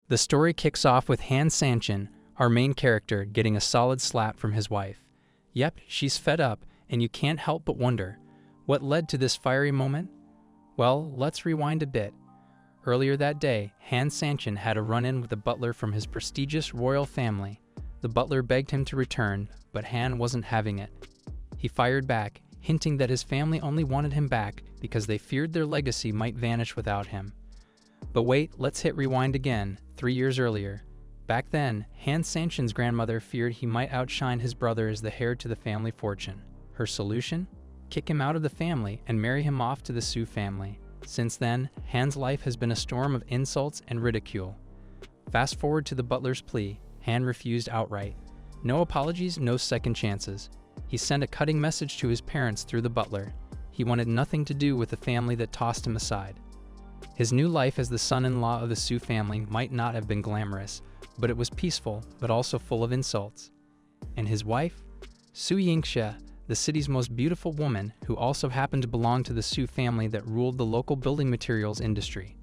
The story kicks off with Han Sanqian, our main character, getting a solid slap from his wife. Yep, she's fed up, and you can't help but wonder, what led to this fiery moment? Well, let's rewind a bit. Earlier that day, Han Sanqian had a run-in with a butler from his prestigious royal family. The butler begged him to return, but Han wasn't having it. He fired back, hinting that his family only wanted him back because they feared their legacy might vanish without him. But wait, let's hit rewind again, 3 years earlier. Back then, Han Sanqian's grandmother feared he might outshine his brother as the heir to the family fortune. Her solution? Kick him out of the family and marry him off to the Su family. Since then, Han's life has been a storm of insults and ridicule. Fast forward to the butler's plea, Han refused outright. No apologies, no second chances. He sent a cutting message to his parents through the butler. He wanted nothing to do with the family that tossed him aside. His new life as the son-in-law of the Su family might not have been glamorous, but it was peaceful, but also full of insults. And his wife? Su Yingxia, the city's most beautiful woman, who also happened to belong to the Su family that ruled the local building materials industry.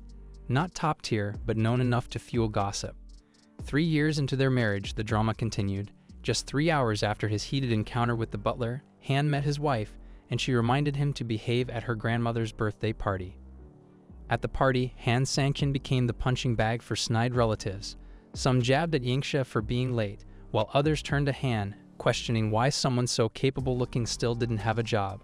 Not top tier, but known enough to fuel gossip. 3 years into their marriage, the drama continued. Just 3 hours after his heated encounter with the butler, Han met his wife, and she reminded him to behave at her grandmother's birthday party. At the party, Han Sanqian became the punching bag for snide relatives. Some jabbed at Yingxia for being late, while others turned to Han, questioning why someone so capable-looking still didn't have a job.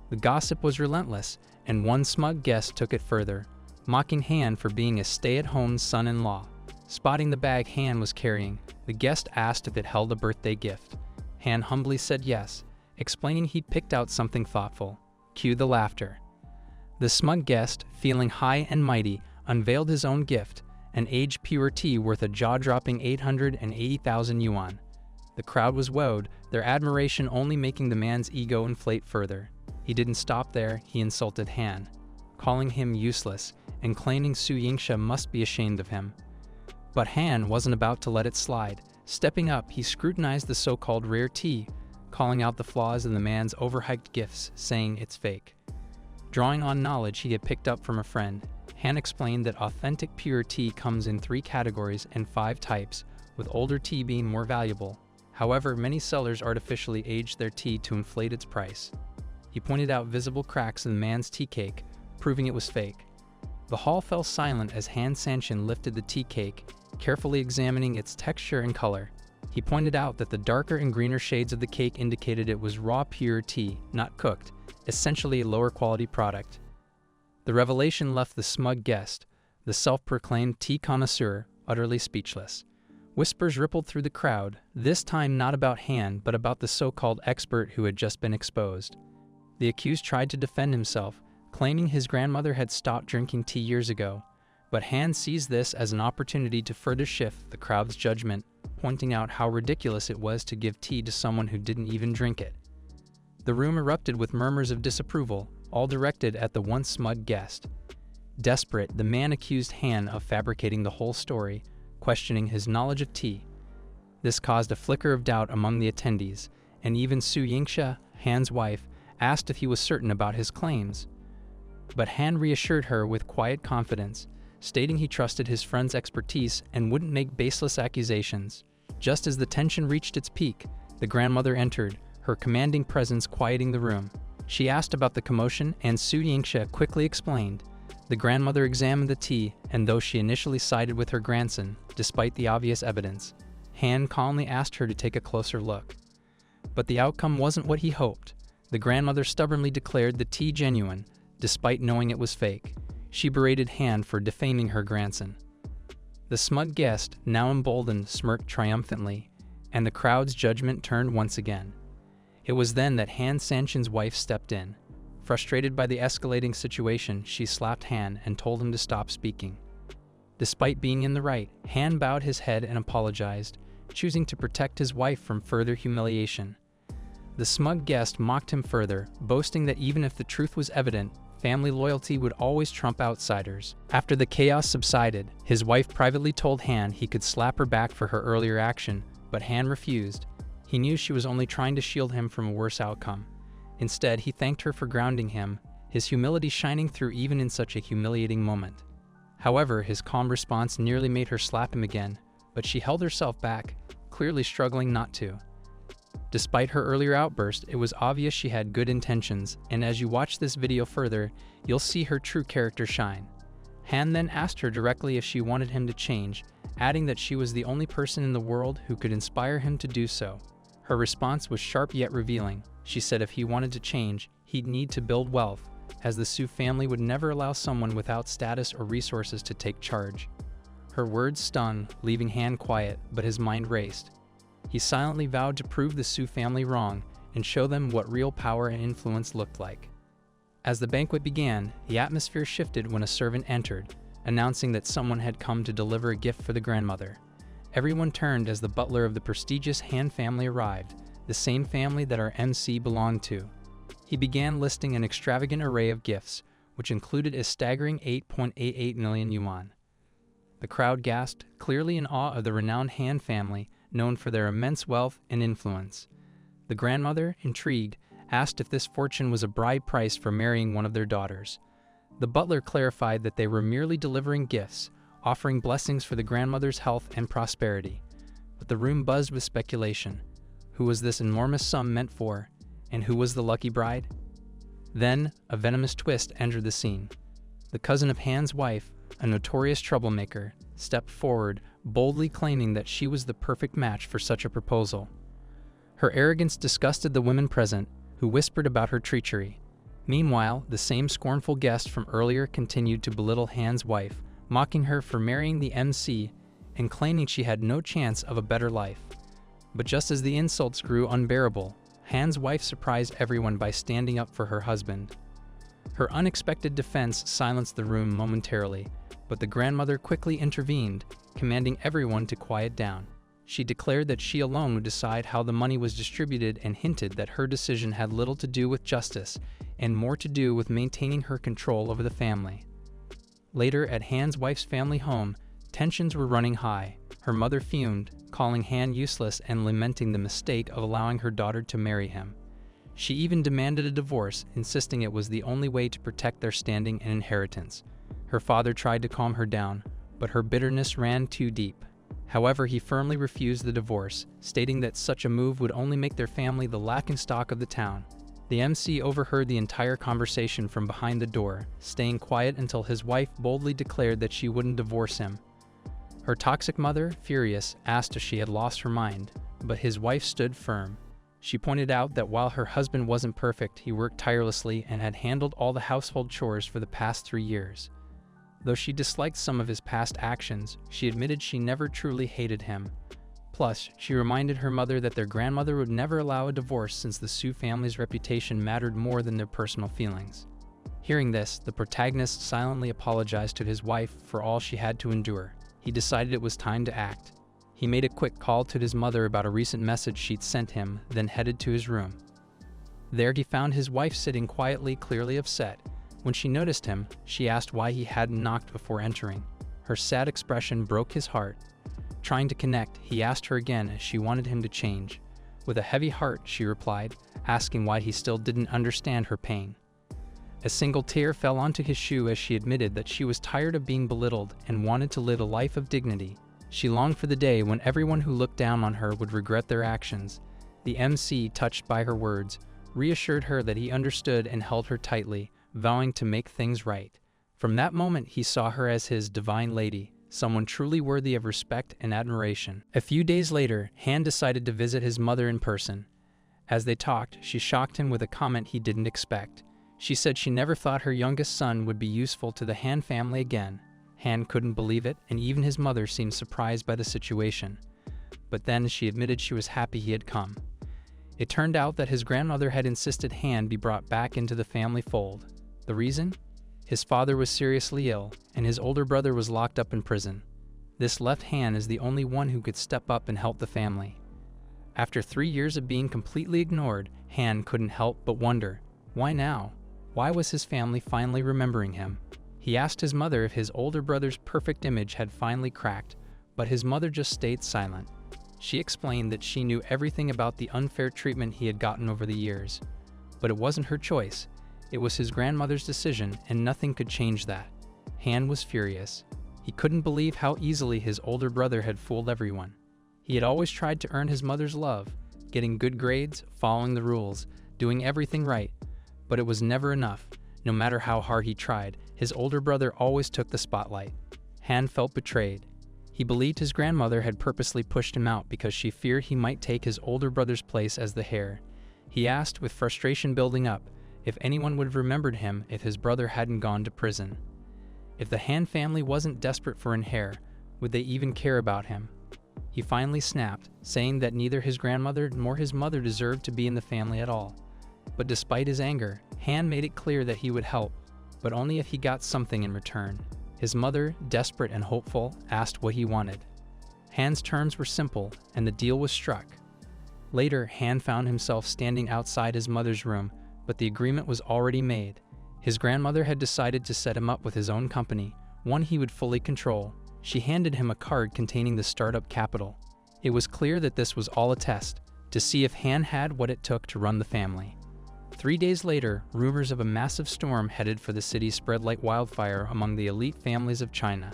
The gossip was relentless, and one smug guest took it further, mocking Han for being a stay-at-home son-in-law. Spotting the bag Han was carrying, the guest asked if it held a birthday gift. Han humbly said yes, explaining he'd picked out something thoughtful. Cue the laughter. The smug guest, feeling high and mighty, unveiled his own gift, an aged pure tea worth a jaw-dropping 880,000 yuan. The crowd was wowed, their admiration only making the man's ego inflate further. He didn't stop there, he insulted Han, calling him useless and claiming Su Yingxia must be ashamed of him. But Han wasn't about to let it slide. Stepping up, he scrutinized the so-called rare tea, calling out the flaws in the man's overhyped gifts, saying it's fake. Drawing on knowledge he had picked up from a friend, Han explained that authentic pure tea comes in 3 categories and 5 types, with older tea being more valuable. However, many sellers artificially aged their tea to inflate its price. He pointed out visible cracks in the man's tea cake, proving it was fake. The hall fell silent as Han Sanqian lifted the tea cake, carefully examining its texture and color. He pointed out that the darker and greener shades of the cake indicated it was raw pure tea, not cooked, essentially a lower quality product. The revelation left the smug guest, the self-proclaimed tea connoisseur, utterly speechless. Whispers rippled through the crowd, this time not about Han, but about the so-called expert who had just been exposed. The accused tried to defend himself, claiming his grandmother had stopped drinking tea years ago. But Han seized this as an opportunity to further shift the crowd's judgment, pointing out how ridiculous it was to give tea to someone who didn't even drink it. The room erupted with murmurs of disapproval, all directed at the once smug guest. Desperate, the man accused Han of fabricating the whole story, questioning his knowledge of tea. This caused a flicker of doubt among the attendees, and even Su Yingxia, Han's wife, asked if he was certain about his claims. But Han reassured her with quiet confidence, stating he trusted his friend's expertise and wouldn't make baseless accusations. Just as the tension reached its peak, the grandmother entered, her commanding presence quieting the room. She asked about the commotion, and Su Yingxia quickly explained. The grandmother examined the tea, and though she initially sided with her grandson, despite the obvious evidence, Han calmly asked her to take a closer look. But the outcome wasn't what he hoped. The grandmother stubbornly declared the tea genuine, despite knowing it was fake. She berated Han for defaming her grandson. The smug guest, now emboldened, smirked triumphantly, and the crowd's judgment turned once again. It was then that Han Sanqian's wife stepped in. Frustrated by the escalating situation, she slapped Han and told him to stop speaking. Despite being in the right, Han bowed his head and apologized, choosing to protect his wife from further humiliation. The smug guest mocked him further, boasting that even if the truth was evident, family loyalty would always trump outsiders. After the chaos subsided, his wife privately told Han he could slap her back for her earlier action, but Han refused. He knew she was only trying to shield him from a worse outcome. Instead, he thanked her for grounding him, his humility shining through even in such a humiliating moment. However, his calm response nearly made her slap him again, but she held herself back, clearly struggling not to. Despite her earlier outburst, it was obvious she had good intentions, and as you watch this video further, you'll see her true character shine. Han then asked her directly if she wanted him to change, adding that she was the only person in the world who could inspire him to do so. Her response was sharp yet revealing. She said if he wanted to change, he'd need to build wealth, as the Su family would never allow someone without status or resources to take charge. Her words stung, leaving Han quiet, but his mind raced. He silently vowed to prove the Su family wrong and show them what real power and influence looked like. As the banquet began, the atmosphere shifted when a servant entered, announcing that someone had come to deliver a gift for the grandmother. Everyone turned as the butler of the prestigious Han family arrived, the same family that our MC belonged to. He began listing an extravagant array of gifts, which included a staggering 8.88 million yuan. The crowd gasped, clearly in awe of the renowned Han family, known for their immense wealth and influence. The grandmother, intrigued, asked if this fortune was a bride price for marrying one of their daughters. The butler clarified that they were merely delivering gifts, offering blessings for the grandmother's health and prosperity. But the room buzzed with speculation. Who was this enormous sum meant for, and who was the lucky bride? Then, a venomous twist entered the scene. The cousin of Han's wife, a notorious troublemaker, stepped forward, boldly claiming that she was the perfect match for such a proposal. Her arrogance disgusted the women present, who whispered about her treachery. Meanwhile, the same scornful guest from earlier continued to belittle Han's wife, mocking her for marrying the MC and claiming she had no chance of a better life. But just as the insults grew unbearable, Han's wife surprised everyone by standing up for her husband. Her unexpected defense silenced the room momentarily, but the grandmother quickly intervened, commanding everyone to quiet down. She declared that she alone would decide how the money was distributed and hinted that her decision had little to do with justice and more to do with maintaining her control over the family. Later, at Han's wife's family home, tensions were running high. Her mother fumed, calling Han useless and lamenting the mistake of allowing her daughter to marry him. She even demanded a divorce, insisting it was the only way to protect their standing and inheritance. Her father tried to calm her down, but her bitterness ran too deep. However, he firmly refused the divorce, stating that such a move would only make their family the laughingstock of the town. The MC overheard the entire conversation from behind the door, staying quiet until his wife boldly declared that she wouldn't divorce him. Her toxic mother, furious, asked if she had lost her mind, but his wife stood firm. She pointed out that while her husband wasn't perfect, he worked tirelessly and had handled all the household chores for the past 3 years. Though she disliked some of his past actions, she admitted she never truly hated him. Plus, she reminded her mother that their grandmother would never allow a divorce since the Su family's reputation mattered more than their personal feelings. Hearing this, the protagonist silently apologized to his wife for all she had to endure. He decided it was time to act. He made a quick call to his mother about a recent message she'd sent him, then headed to his room. There he found his wife sitting quietly, clearly upset. When she noticed him, she asked why he hadn't knocked before entering. Her sad expression broke his heart. Trying to connect, he asked her again as she wanted him to change. With a heavy heart, she replied, asking why he still didn't understand her pain. A single tear fell onto his shoe as she admitted that she was tired of being belittled and wanted to live a life of dignity. She longed for the day when everyone who looked down on her would regret their actions. The MC, touched by her words, reassured her that he understood and held her tightly, vowing to make things right. From that moment, he saw her as his divine lady, someone truly worthy of respect and admiration. A few days later, Han decided to visit his mother in person. As they talked, she shocked him with a comment he didn't expect. She said she never thought her youngest son would be useful to the Han family again. Han couldn't believe it, and even his mother seemed surprised by the situation. But then she admitted she was happy he had come. It turned out that his grandmother had insisted Han be brought back into the family fold. The reason? His father was seriously ill, and his older brother was locked up in prison. This left Han as the only one who could step up and help the family. After 3 years of being completely ignored, Han couldn't help but wonder, why now? Why was his family finally remembering him? He asked his mother if his older brother's perfect image had finally cracked, but his mother just stayed silent. She explained that she knew everything about the unfair treatment he had gotten over the years. But it wasn't her choice. It was his grandmother's decision, and nothing could change that. Han was furious. He couldn't believe how easily his older brother had fooled everyone. He had always tried to earn his mother's love, getting good grades, following the rules, doing everything right. But it was never enough. No matter how hard he tried, his older brother always took the spotlight. Han felt betrayed. He believed his grandmother had purposely pushed him out because she feared he might take his older brother's place as the heir. He asked, with frustration building up, if anyone would have remembered him if his brother hadn't gone to prison. If the Han family wasn't desperate for an heir, would they even care about him? He finally snapped, saying that neither his grandmother nor his mother deserved to be in the family at all. But despite his anger, Han made it clear that he would help, but only if he got something in return. His mother, desperate and hopeful, asked what he wanted. Han's terms were simple, and the deal was struck. Later, Han found himself standing outside his mother's room, but the agreement was already made. His grandmother had decided to set him up with his own company, one he would fully control. She handed him a card containing the startup capital. It was clear that this was all a test, to see if Han had what it took to run the family. 3 days later, rumors of a massive storm headed for the city spread like wildfire among the elite families of China.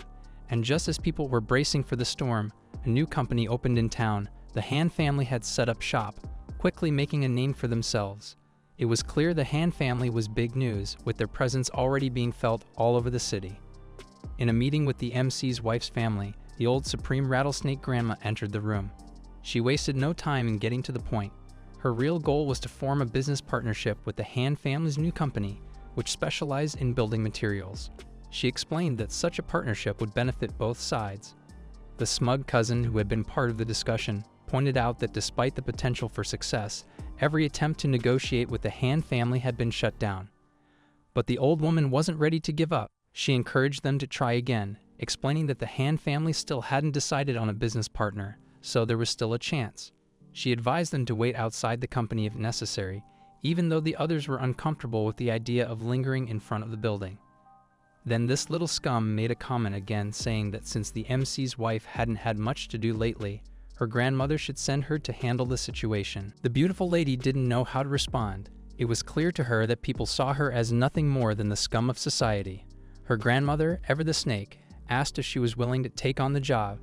And just as people were bracing for the storm, a new company opened in town. The Han family had set up shop, quickly making a name for themselves. It was clear the Han family was big news, with their presence already being felt all over the city. In a meeting with the MC's wife's family, the old Supreme Rattlesnake grandma entered the room. She wasted no time in getting to the point. Her real goal was to form a business partnership with the Han family's new company, which specialized in building materials. She explained that such a partnership would benefit both sides. The smug cousin, who had been part of the discussion, pointed out that despite the potential for success, every attempt to negotiate with the Han family had been shut down. But the old woman wasn't ready to give up. She encouraged them to try again, explaining that the Han family still hadn't decided on a business partner, so there was still a chance. She advised them to wait outside the company if necessary, even though the others were uncomfortable with the idea of lingering in front of the building. Then this little scum made a comment again, saying that since the MC's wife hadn't had much to do lately, her grandmother should send her to handle the situation. The beautiful lady didn't know how to respond. It was clear to her that people saw her as nothing more than the scum of society. Her grandmother, Ever the Snake, asked if she was willing to take on the job.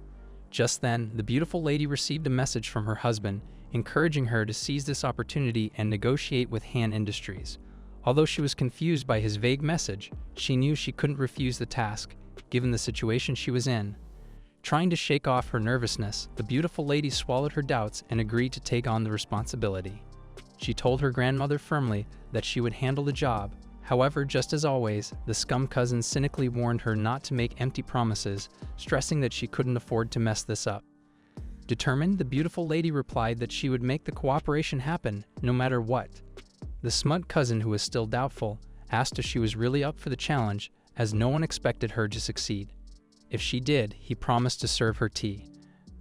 Just then, the beautiful lady received a message from her husband, encouraging her to seize this opportunity and negotiate with Han Industries. Although she was confused by his vague message, she knew she couldn't refuse the task, given the situation she was in. Trying to shake off her nervousness, the beautiful lady swallowed her doubts and agreed to take on the responsibility. She told her grandmother firmly that she would handle the job. However, just as always, the scum cousin cynically warned her not to make empty promises, stressing that she couldn't afford to mess this up. Determined, the beautiful lady replied that she would make the cooperation happen, no matter what. The smug cousin, who was still doubtful, asked if she was really up for the challenge, as no one expected her to succeed. If she did, he promised to serve her tea.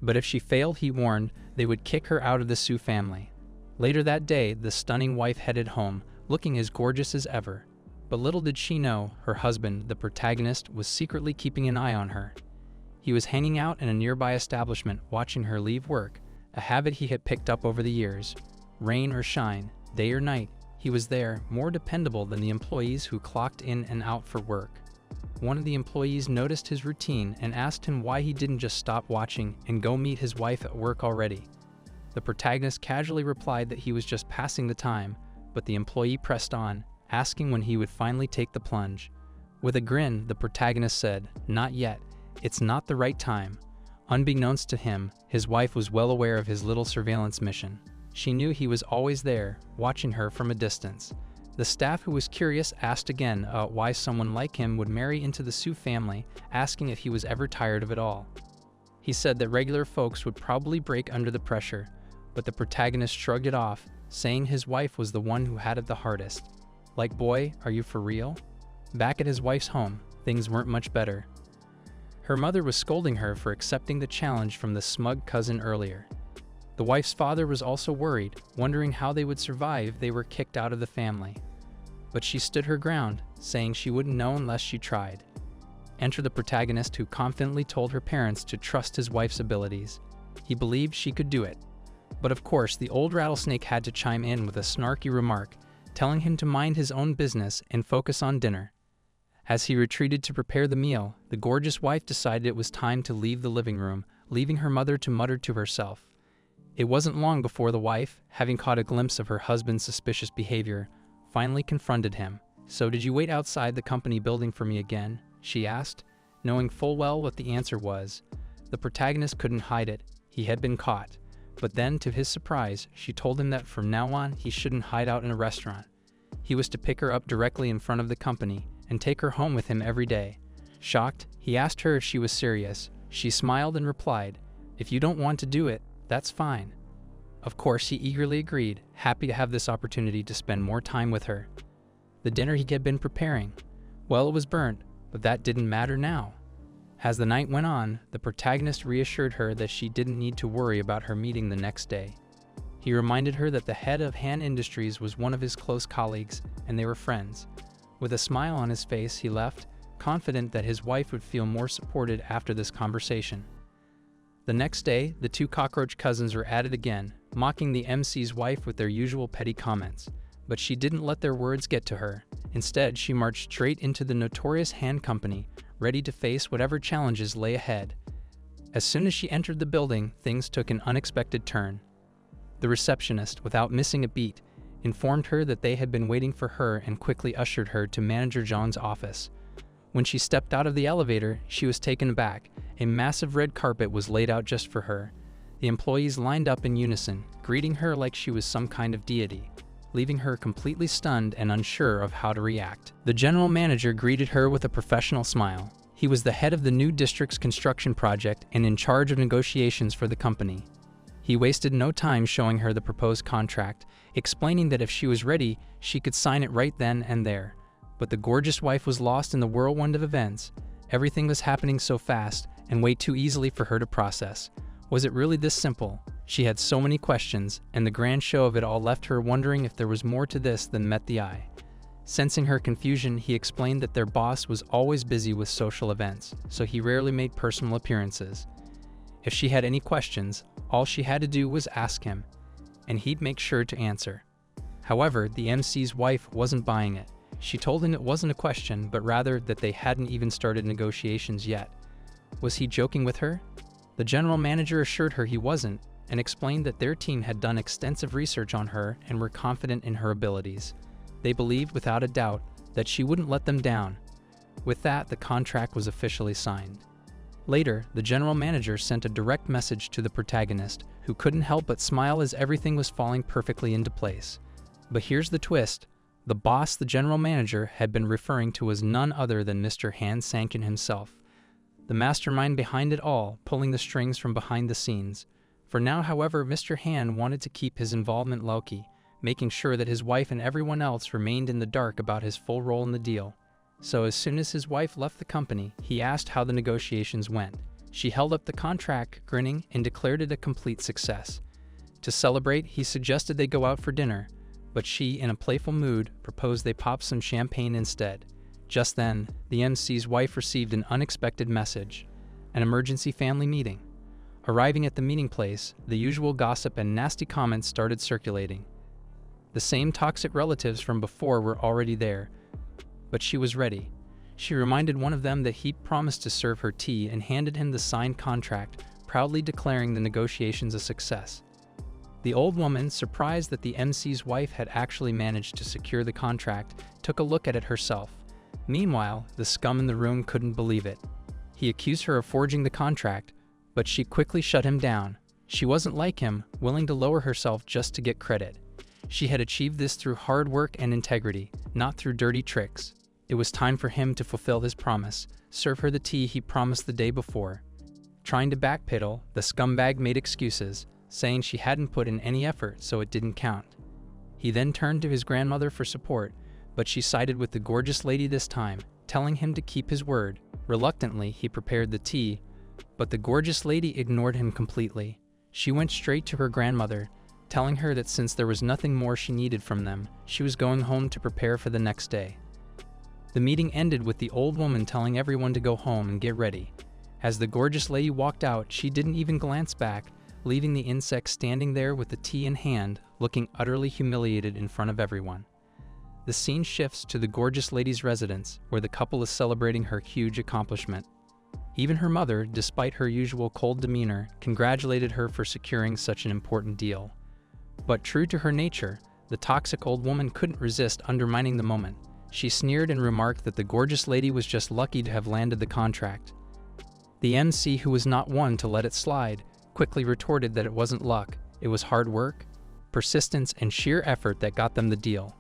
But if she failed, he warned they would kick her out of the Su family. Later that day, the stunning wife headed home, looking as gorgeous as ever. But little did she know, her husband, the protagonist, was secretly keeping an eye on her. He was hanging out in a nearby establishment, watching her leave work, a habit he had picked up over the years. Rain or shine, day or night, he was there, more dependable than the employees who clocked in and out for work. One of the employees noticed his routine and asked him why he didn't just stop watching and go meet his wife at work already. The protagonist casually replied that he was just passing the time, but the employee pressed on, asking when he would finally take the plunge. With a grin, the protagonist said, "Not yet. It's not the right time." Unbeknownst to him, his wife was well aware of his little surveillance mission. She knew he was always there, watching her from a distance. The staff, who was curious, asked again why someone like him would marry into the Su family, asking if he was ever tired of it all. He said that regular folks would probably break under the pressure, but the protagonist shrugged it off, saying his wife was the one who had it the hardest. Like, boy, are you for real? Back at his wife's home, things weren't much better. Her mother was scolding her for accepting the challenge from the smug cousin earlier. The wife's father was also worried, wondering how they would survive if they were kicked out of the family. But she stood her ground, saying she wouldn't know unless she tried. Enter the protagonist, who confidently told her parents to trust his wife's abilities. He believed she could do it. But of course, the old rattlesnake had to chime in with a snarky remark, telling him to mind his own business and focus on dinner. As he retreated to prepare the meal, the gorgeous wife decided it was time to leave the living room, leaving her mother to mutter to herself. It wasn't long before the wife, having caught a glimpse of her husband's suspicious behavior, finally confronted him. "So did you wait outside the company building for me again?" she asked, knowing full well what the answer was. The protagonist couldn't hide it. He had been caught. But then, to his surprise, she told him that from now on he shouldn't hide out in a restaurant. He was to pick her up directly in front of the company and take her home with him every day. Shocked, he asked her if she was serious. She smiled and replied, "If you don't want to do it, that's fine." Of course, he eagerly agreed, happy to have this opportunity to spend more time with her. The dinner he had been preparing, well, it was burnt, but that didn't matter now. As the night went on, the protagonist reassured her that she didn't need to worry about her meeting the next day. He reminded her that the head of Han Industries was one of his close colleagues, and they were friends. With a smile on his face, he left, confident that his wife would feel more supported after this conversation. The next day, the two cockroach cousins were at it again, mocking the MC's wife with their usual petty comments. But she didn't let their words get to her. Instead, she marched straight into the notorious Han Company, ready to face whatever challenges lay ahead. As soon as she entered the building, things took an unexpected turn. The receptionist, without missing a beat, informed her that they had been waiting for her and quickly ushered her to Manager Zhang's office. When she stepped out of the elevator, she was taken aback. A massive red carpet was laid out just for her. The employees lined up in unison, greeting her like she was some kind of deity, leaving her completely stunned and unsure of how to react. The general manager greeted her with a professional smile. He was the head of the new district's construction project and in charge of negotiations for the company. He wasted no time showing her the proposed contract, explaining that if she was ready, she could sign it right then and there. But the gorgeous wife was lost in the whirlwind of events. Everything was happening so fast and way too easily for her to process. Was it really this simple? She had so many questions, and the grand show of it all left her wondering if there was more to this than met the eye. Sensing her confusion, he explained that their boss was always busy with social events, so he rarely made personal appearances. If she had any questions, all she had to do was ask him, and he'd make sure to answer. However, the MC's wife wasn't buying it. She told him it wasn't a question, but rather that they hadn't even started negotiations yet. Was he joking with her? The general manager assured her he wasn't, and explained that their team had done extensive research on her and were confident in her abilities. They believed without a doubt that she wouldn't let them down. With that, the contract was officially signed. Later, the general manager sent a direct message to the protagonist, who couldn't help but smile as everything was falling perfectly into place. But here's the twist. The boss the general manager had been referring to was none other than Mr. Han Sanqian himself, the mastermind behind it all, pulling the strings from behind the scenes. For now, however, Mr. Han wanted to keep his involvement low-key, making sure that his wife and everyone else remained in the dark about his full role in the deal. So as soon as his wife left the company, he asked how the negotiations went. She held up the contract, grinning, and declared it a complete success. To celebrate, he suggested they go out for dinner, but she, in a playful mood, proposed they pop some champagne instead. Just then, the MC's wife received an unexpected message, an emergency family meeting. Arriving at the meeting place, the usual gossip and nasty comments started circulating. The same toxic relatives from before were already there, but she was ready. She reminded one of them that he'd promised to serve her tea and handed him the signed contract, proudly declaring the negotiations a success. The old woman, surprised that the MC's wife had actually managed to secure the contract, took a look at it herself. Meanwhile, the scum in the room couldn't believe it. He accused her of forging the contract, but she quickly shut him down. She wasn't like him, willing to lower herself just to get credit. She had achieved this through hard work and integrity, not through dirty tricks. It was time for him to fulfill his promise, serve her the tea he promised the day before. Trying to backpedal, the scumbag made excuses, saying she hadn't put in any effort, so it didn't count. He then turned to his grandmother for support, but she sided with the gorgeous lady this time, telling him to keep his word. Reluctantly, he prepared the tea, but the gorgeous lady ignored him completely. She went straight to her grandmother, telling her that since there was nothing more she needed from them, she was going home to prepare for the next day. The meeting ended with the old woman telling everyone to go home and get ready. As the gorgeous lady walked out, she didn't even glance back, leaving the insect standing there with the tea in hand, looking utterly humiliated in front of everyone. The scene shifts to the gorgeous lady's residence, where the couple is celebrating her huge accomplishment. Even her mother, despite her usual cold demeanor, congratulated her for securing such an important deal. But true to her nature, the toxic old woman couldn't resist undermining the moment. She sneered and remarked that the gorgeous lady was just lucky to have landed the contract. The MC, who was not one to let it slide, quickly retorted that it wasn't luck, it was hard work, persistence, and sheer effort that got them the deal.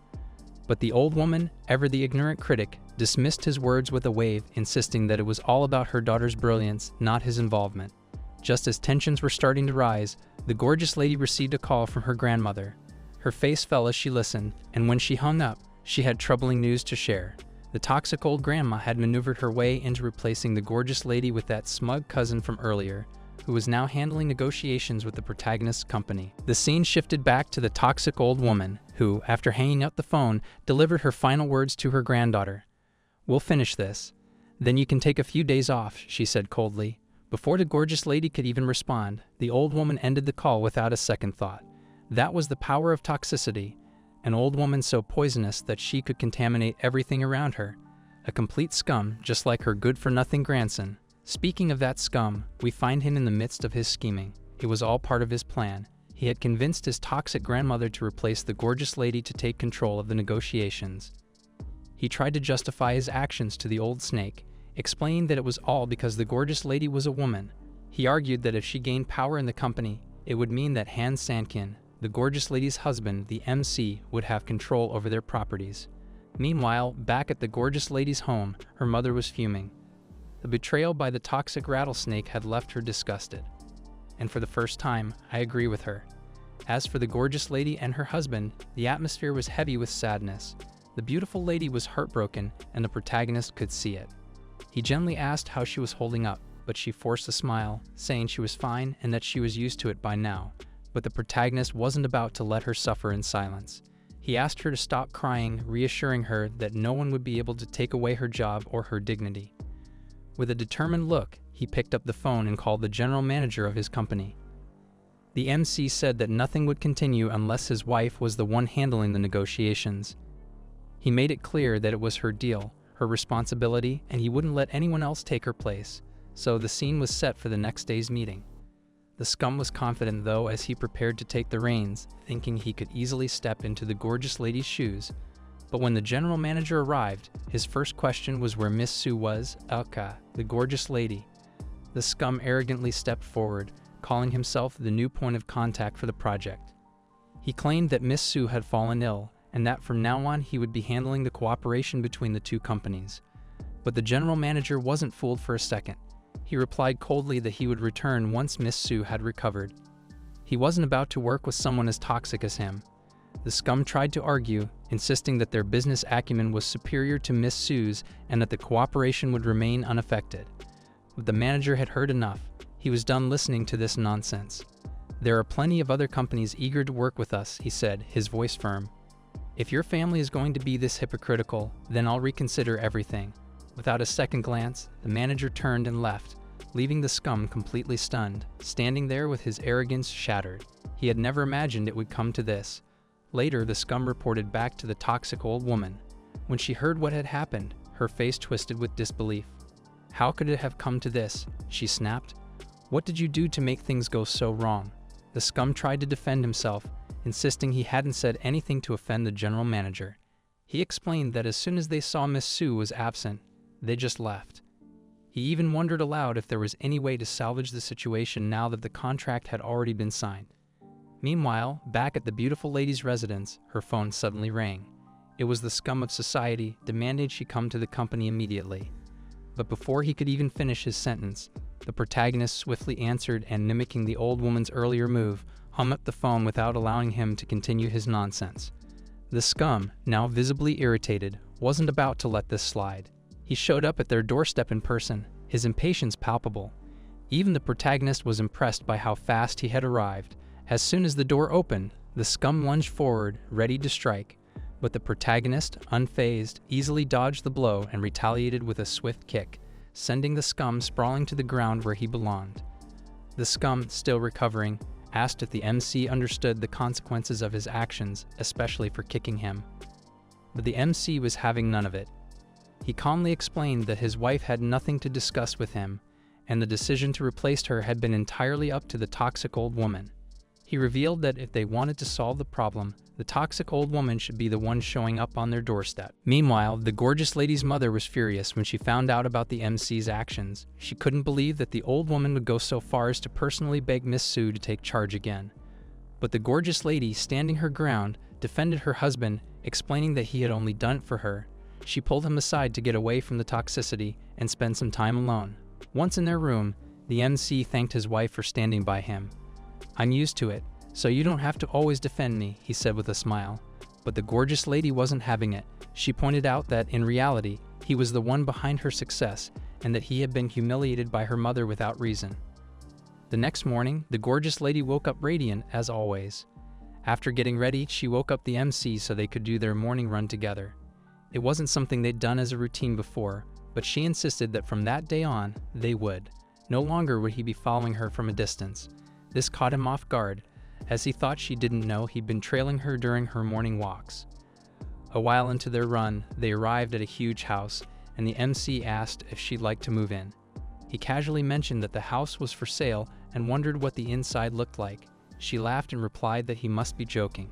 But the old woman, ever the ignorant critic, dismissed his words with a wave, insisting that it was all about her daughter's brilliance, not his involvement. Just as tensions were starting to rise, the gorgeous lady received a call from her grandmother. Her face fell as she listened, and when she hung up, she had troubling news to share. The toxic old grandma had maneuvered her way into replacing the gorgeous lady with that smug cousin from earlier, who was now handling negotiations with the protagonist's company. The scene shifted back to the toxic old woman, who, after hanging up the phone, delivered her final words to her granddaughter. "We'll finish this. Then you can take a few days off," she said coldly. Before the gorgeous lady could even respond, the old woman ended the call without a second thought. That was the power of toxicity, an old woman so poisonous that she could contaminate everything around her. A complete scum, just like her good-for-nothing grandson. Speaking of that scum, we find him in the midst of his scheming. It was all part of his plan. He had convinced his toxic grandmother to replace the gorgeous lady to take control of the negotiations. He tried to justify his actions to the old snake, explaining that it was all because the gorgeous lady was a woman. He argued that if she gained power in the company, it would mean that Han Sanqian, the gorgeous lady's husband, the MC, would have control over their properties. Meanwhile, back at the gorgeous lady's home, her mother was fuming. The betrayal by the toxic rattlesnake had left her disgusted. And for the first time, I agree with her. As for the gorgeous lady and her husband, the atmosphere was heavy with sadness. The beautiful lady was heartbroken, and the protagonist could see it. He gently asked how she was holding up, but she forced a smile, saying she was fine and that she was used to it by now. But the protagonist wasn't about to let her suffer in silence. He asked her to stop crying, reassuring her that no one would be able to take away her job or her dignity. With a determined look, he picked up the phone and called the general manager of his company. The MC said that nothing would continue unless his wife was the one handling the negotiations. He made it clear that it was her deal, her responsibility, and he wouldn't let anyone else take her place, so the scene was set for the next day's meeting. The scum was confident, though, as he prepared to take the reins, thinking he could easily step into the gorgeous lady's shoes. But when the general manager arrived, his first question was where Miss Su was, aka, the gorgeous lady. The scum arrogantly stepped forward, calling himself the new point of contact for the project. He claimed that Miss Su had fallen ill, and that from now on he would be handling the cooperation between the two companies. But the general manager wasn't fooled for a second. He replied coldly that he would return once Miss Su had recovered. He wasn't about to work with someone as toxic as him. The scum tried to argue, insisting that their business acumen was superior to Miss Su's and that the cooperation would remain unaffected. But the manager had heard enough. He was done listening to this nonsense. "There are plenty of other companies eager to work with us," he said, his voice firm. "If your family is going to be this hypocritical, then I'll reconsider everything." Without a second glance, the manager turned and left, leaving the scum completely stunned, standing there with his arrogance shattered. He had never imagined it would come to this. Later, the scum reported back to the toxic old woman. When she heard what had happened, her face twisted with disbelief. "How could it have come to this?" she snapped. "What did you do to make things go so wrong?" The scum tried to defend himself, insisting he hadn't said anything to offend the general manager. He explained that as soon as they saw Miss Su was absent, they just left. He even wondered aloud if there was any way to salvage the situation now that the contract had already been signed. Meanwhile, back at the beautiful lady's residence, her phone suddenly rang. It was the scum of society, demanding she come to the company immediately. But before he could even finish his sentence, the protagonist swiftly answered and, mimicking the old woman's earlier move, hung up the phone without allowing him to continue his nonsense. The scum, now visibly irritated, wasn't about to let this slide. He showed up at their doorstep in person, his impatience palpable. Even the protagonist was impressed by how fast he had arrived. As soon as the door opened, the scum lunged forward, ready to strike. But the protagonist, unfazed, easily dodged the blow and retaliated with a swift kick, sending the scum sprawling to the ground where he belonged. The scum, still recovering, asked if the MC understood the consequences of his actions, especially for kicking him. but the MC was having none of it. He calmly explained that his wife had nothing to discuss with him, and the decision to replace her had been entirely up to the toxic old woman. He revealed that if they wanted to solve the problem, the toxic old woman should be the one showing up on their doorstep. Meanwhile, the gorgeous lady's mother was furious when she found out about the MC's actions. She couldn't believe that the old woman would go so far as to personally beg Miss Su to take charge again. But the gorgeous lady, standing her ground, defended her husband, explaining that he had only done it for her. She pulled him aside to get away from the toxicity and spend some time alone. Once in their room, the MC thanked his wife for standing by him. "I'm used to it, so you don't have to always defend me," he said with a smile. But the gorgeous lady wasn't having it. She pointed out that, in reality, he was the one behind her success, and that he had been humiliated by her mother without reason. The next morning, the gorgeous lady woke up radiant, as always. After getting ready, she woke up the MC so they could do their morning run together. It wasn't something they'd done as a routine before, but she insisted that from that day on, they would. No longer would he be following her from a distance. This caught him off guard, as he thought she didn't know he'd been trailing her during her morning walks. A while into their run, they arrived at a huge house, and the MC asked if she'd like to move in. He casually mentioned that the house was for sale and wondered what the inside looked like. She laughed and replied that he must be joking.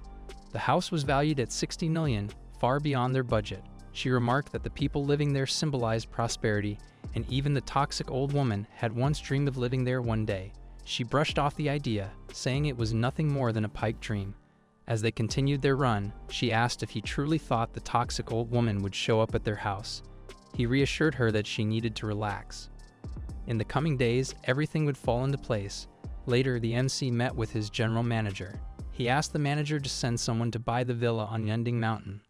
The house was valued at $60 million, far beyond their budget. She remarked that the people living there symbolized prosperity, and even the toxic old woman had once dreamed of living there one day. She brushed off the idea, saying it was nothing more than a pipe dream. As they continued their run, she asked if he truly thought the toxic old woman would show up at their house. He reassured her that she needed to relax. In the coming days, everything would fall into place. Later, the MC met with his general manager. He asked the manager to send someone to buy the villa on Yunding Mountain.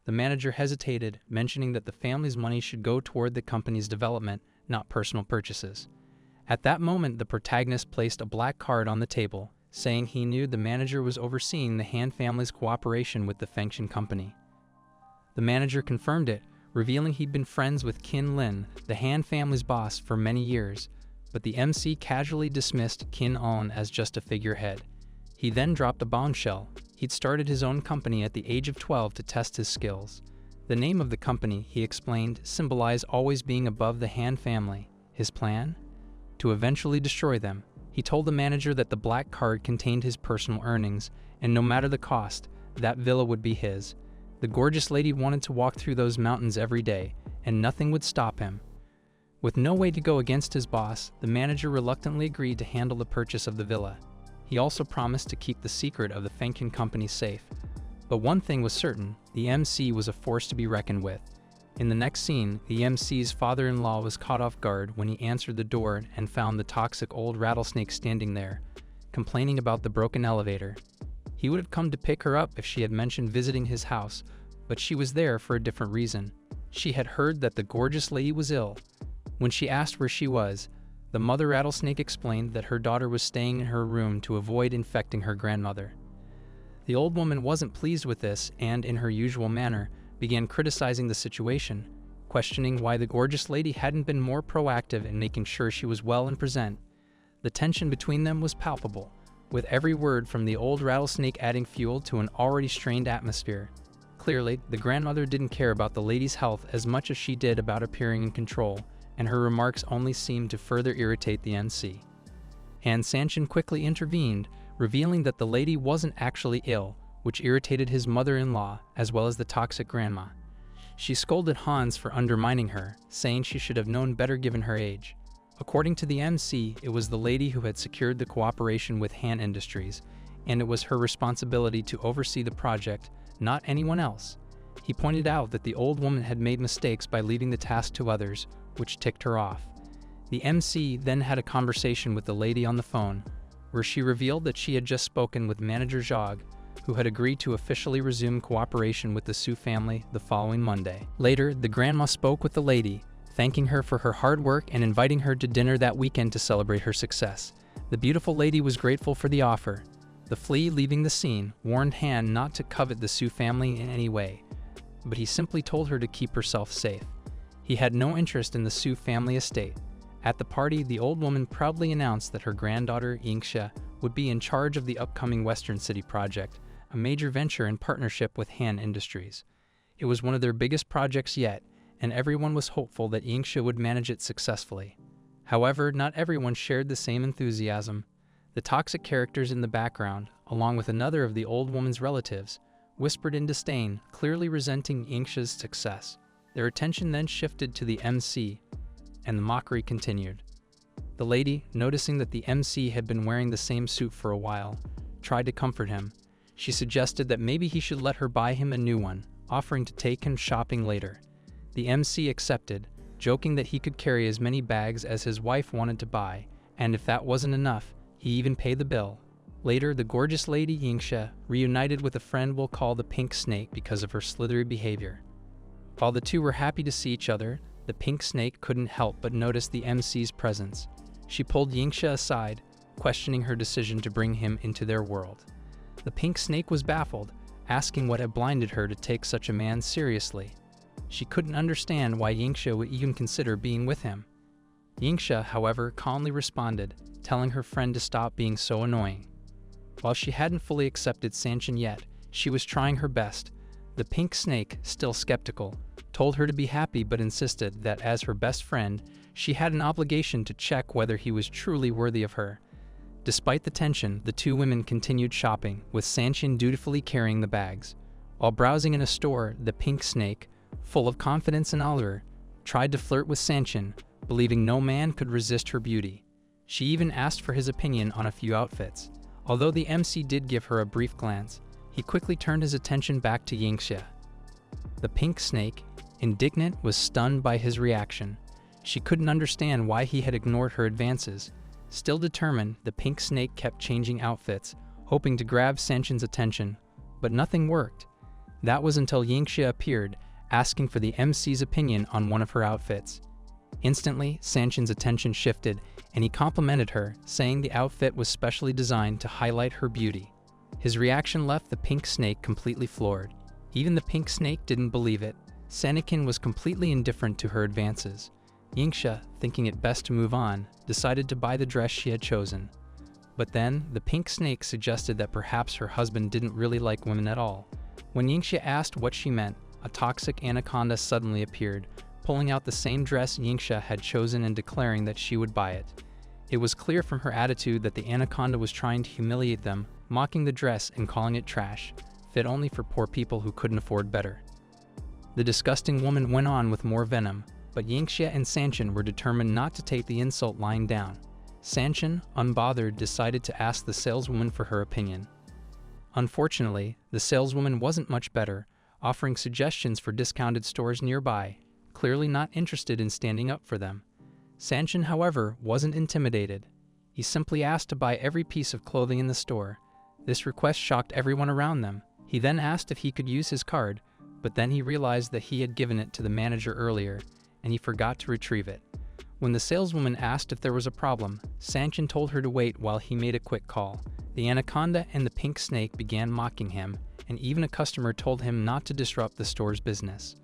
The manager hesitated, mentioning that the family's money should go toward the company's development, not personal purchases. At that moment, the protagonist placed a black card on the table, saying he knew the manager was overseeing the Han family's cooperation with the Fengxian company. The manager confirmed it, revealing he'd been friends with Qin Lin, the Han family's boss, for many years, but the MC casually dismissed Qin On as just a figurehead. He then dropped a bombshell. He'd started his own company at the age of 12 to test his skills. The name of the company, he explained, symbolized always being above the Han family. His plan? To eventually destroy them. He told the manager that the black card contained his personal earnings, and no matter the cost, that villa would be his. The gorgeous lady wanted to walk through those mountains every day, and nothing would stop him. With no way to go against his boss, the manager reluctantly agreed to handle the purchase of the villa. He also promised to keep the secret of the Fengxian company safe. But one thing was certain, the MC was a force to be reckoned with. In the next scene, the MC's father-in-law was caught off guard when he answered the door and found the toxic old rattlesnake standing there, complaining about the broken elevator. He would have come to pick her up if she had mentioned visiting his house, but she was there for a different reason. She had heard that the gorgeous lady was ill. When she asked where she was, the mother rattlesnake explained that her daughter was staying in her room to avoid infecting her grandmother. The old woman wasn't pleased with this and, in her usual manner, began criticizing the situation, questioning why the gorgeous lady hadn't been more proactive in making sure she was well and present. The tension between them was palpable, with every word from the old rattlesnake adding fuel to an already strained atmosphere. Clearly, the grandmother didn't care about the lady's health as much as she did about appearing in control, and her remarks only seemed to further irritate the MC. Han Sanqian quickly intervened, revealing that the lady wasn't actually ill, which irritated his mother-in-law as well as the toxic grandma. She scolded Hans for undermining her, saying she should have known better given her age. According to the MC, it was the lady who had secured the cooperation with Han Industries, and it was her responsibility to oversee the project, not anyone else. He pointed out that the old woman had made mistakes by leaving the task to others, which ticked her off. The MC then had a conversation with the lady on the phone, where she revealed that she had just spoken with manager Zhag, who had agreed to officially resume cooperation with the Su family the following Monday. Later, the grandma spoke with the lady, thanking her for her hard work and inviting her to dinner that weekend to celebrate her success. The beautiful lady was grateful for the offer. The flea, leaving the scene, warned Han not to covet the Su family in any way, but he simply told her to keep herself safe. He had no interest in the Su family estate. At the party, the old woman proudly announced that her granddaughter, Yingxia, would be in charge of the upcoming Western City project, a major venture in partnership with Han Industries. It was one of their biggest projects yet, and everyone was hopeful that Yingxia would manage it successfully. However, not everyone shared the same enthusiasm. The toxic characters in the background, along with another of the old woman's relatives, whispered in disdain, clearly resenting Yingxia's success. Their attention then shifted to the MC, and the mockery continued. The lady, noticing that the MC had been wearing the same suit for a while, tried to comfort him. She suggested that maybe he should let her buy him a new one, offering to take him shopping later. The MC accepted, joking that he could carry as many bags as his wife wanted to buy, and if that wasn't enough, he even paid the bill. Later, the gorgeous Lady Yingxia reunited with a friend we'll call the Pink Snake because of her slithery behavior. While the two were happy to see each other, the Pink Snake couldn't help but notice the MC's presence. She pulled Yingxia aside, questioning her decision to bring him into their world. The Pink Snake was baffled, asking what had blinded her to take such a man seriously. She couldn't understand why Yingxia would even consider being with him. Yingxia, however, calmly responded, telling her friend to stop being so annoying. While she hadn't fully accepted Sanqian yet, she was trying her best. The Pink Snake, still skeptical, told her to be happy but insisted that as her best friend, she had an obligation to check whether he was truly worthy of her. Despite the tension, the two women continued shopping, with Sanqian dutifully carrying the bags. While browsing in a store, the Pink Snake, full of confidence and allure, tried to flirt with Sanqian, believing no man could resist her beauty. She even asked for his opinion on a few outfits. Although the MC did give her a brief glance, he quickly turned his attention back to Yingxia. The Pink Snake, indignant, was stunned by his reaction. She couldn't understand why he had ignored her advances. Still determined, the Pink Snake kept changing outfits, hoping to grab Sanqian's attention, but nothing worked. That was until Yingxia appeared, asking for the MC's opinion on one of her outfits. Instantly, Sanqian's attention shifted, and he complimented her, saying the outfit was specially designed to highlight her beauty. His reaction left the Pink Snake completely floored. Even the Pink Snake didn't believe it. Sanqian was completely indifferent to her advances. Yingxia, thinking it best to move on, decided to buy the dress she had chosen. But then, the Pink Snake suggested that perhaps her husband didn't really like women at all. When Yingxia asked what she meant, a toxic anaconda suddenly appeared, pulling out the same dress Yingxia had chosen and declaring that she would buy it. It was clear from her attitude that the anaconda was trying to humiliate them, mocking the dress and calling it trash, fit only for poor people who couldn't afford better. The disgusting woman went on with more venom, but Yingxia and Sanqian were determined not to take the insult lying down. Sanqian, unbothered, decided to ask the saleswoman for her opinion. Unfortunately, the saleswoman wasn't much better, offering suggestions for discounted stores nearby, clearly not interested in standing up for them. Sanqian, however, wasn't intimidated. He simply asked to buy every piece of clothing in the store. This request shocked everyone around them. He then asked if he could use his card, but then he realized that he had given it to the manager earlier, and he forgot to retrieve it. When the saleswoman asked if there was a problem, Sanqian told her to wait while he made a quick call. The anaconda and the Pink Snake began mocking him, and even a customer told him not to disrupt the store's business.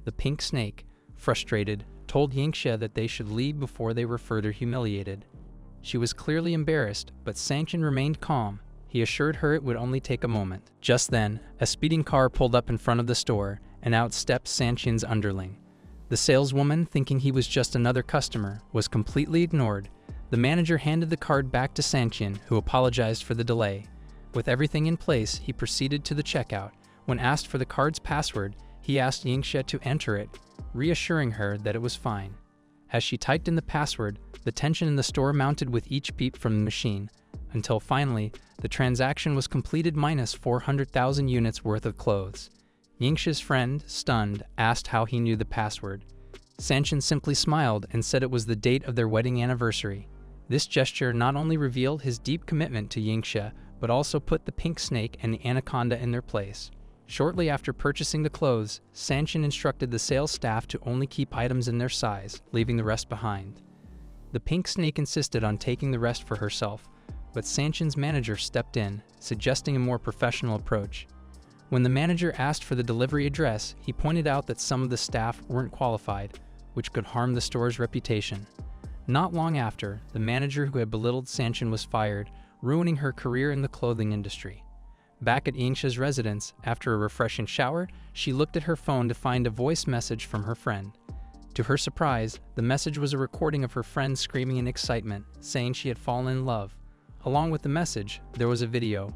The Pink Snake, frustrated, told Yingxia that they should leave before they were further humiliated. She was clearly embarrassed, but Sanqian remained calm. He assured her it would only take a moment. Just then, a speeding car pulled up in front of the store, and out stepped Sanqian's underling. The saleswoman, thinking he was just another customer, was completely ignored. The manager handed the card back to Sanqian, who apologized for the delay. With everything in place, he proceeded to the checkout. When asked for the card's password, he asked Yingxia to enter it, reassuring her that it was fine. As she typed in the password, the tension in the store mounted with each beep from the machine, until finally, the transaction was completed minus 400,000 units worth of clothes. Yingxia's friend, stunned, asked how he knew the password. Sanqian simply smiled and said it was the date of their wedding anniversary. This gesture not only revealed his deep commitment to Yingxia, but also put the Pink Snake and the anaconda in their place. Shortly after purchasing the clothes, Sanqian instructed the sales staff to only keep items in their size, leaving the rest behind. The Pink Snake insisted on taking the rest for herself, but Sanqian's manager stepped in, suggesting a more professional approach. When the manager asked for the delivery address, he pointed out that some of the staff weren't qualified, which could harm the store's reputation. Not long after, the manager who had belittled Sanqian was fired, ruining her career in the clothing industry. Back at Yingxia's residence, after a refreshing shower, she looked at her phone to find a voice message from her friend. To her surprise, the message was a recording of her friend screaming in excitement, saying she had fallen in love. Along with the message, there was a video.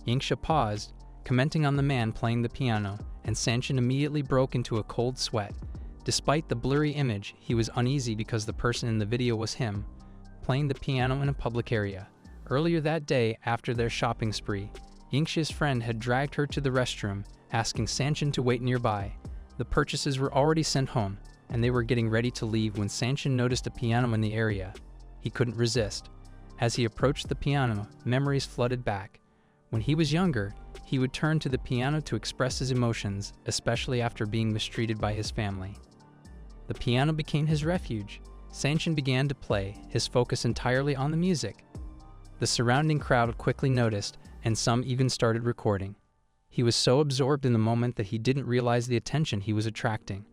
Yingxia paused, commenting on the man playing the piano, and Sanqian immediately broke into a cold sweat. Despite the blurry image, he was uneasy because the person in the video was him, playing the piano in a public area. Earlier that day, after their shopping spree, Yingxia's friend had dragged her to the restroom, asking Sanqian to wait nearby. The purchases were already sent home, and they were getting ready to leave when Sanqian noticed a piano in the area. He couldn't resist. As he approached the piano, memories flooded back. When he was younger, he would turn to the piano to express his emotions, especially after being mistreated by his family. The piano became his refuge. Sanqian began to play, his focus entirely on the music. The surrounding crowd quickly noticed, and some even started recording. He was so absorbed in the moment that he didn't realize the attention he was attracting.